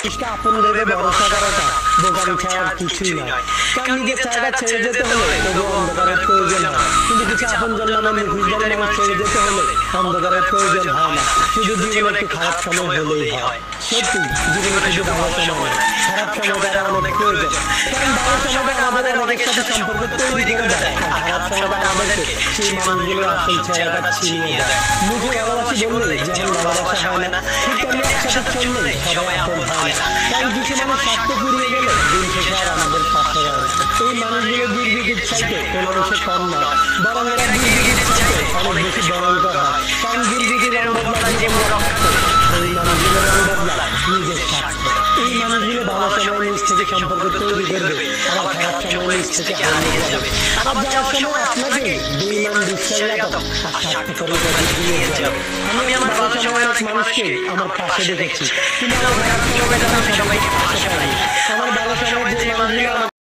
মানুষকে আপন ভেবে ভরসা করাটা বোকামি ছাড়া আর কিছুই নয়। কারণ নিজের জায়গা ছেড়ে যেতে হলে তবু অন্ধকারের প্রয়োজন হয়, কিন্তু কিছু আপন জন নামে মুখোশধারী মানুষ ছেড়ে যেতে হলে অন্ধকারের প্রয়োজন হয় না। শুধু জীবনে একটু খারাপ সময় হলেই হয়। সত্যি জীবনে শুধু ভালো সময় নয়, খারাপ সময়টা অনেক প্রয়োজন। কারণ ভালো সময়টা আমাদের অনেকের সাথে সম্পর্ক তৈরি করে দেয়, আর খারাপ সময়টা আমাদেরকে সেই মানুষগুলোর আসল চেহারাটা ছিনিয়ে দেয়। মুখে ভালোবাসি বললে যেমন ভালোবাসা হয় না, ঠিক তেমনি একসাথে চললে সবাই আপন হয় না। কারণ কিছু মানুষ স্বার্থ পুড়িয়ে গেলে দিন শেষে আর আমাদের পাশে হয় না। এই মানুষগুলো দুর্নীতির চাইতে কোনো অংশে কম নয়, বরং এরা দুর্নীতির চাইতে অনেক বেশি ভয়ঙ্কর হয়। কারণ দুর্নীতির রং বদলা জীবন রক্ত, এই মানুষগুলো রং বদলা নিজের স্বার্থ। এই মানুষগুলো ভালো সময় নিজ থেকে সম্পর্ক তৈরি করবে, আবার খারাপ সময় নিজ থেকে হারিয়ে যাবে। আবার যাওয়ার সময় আপনাকে বেঈমান বিশ্বাসঘাতক আর স্বার্থপরের কথা দিয়ে যাবে। আমি আমার ভালো সময় অনেক মানুষকে আমার পাশে দেখেছি, কিন্তু আমার খারাপ সময় সবাই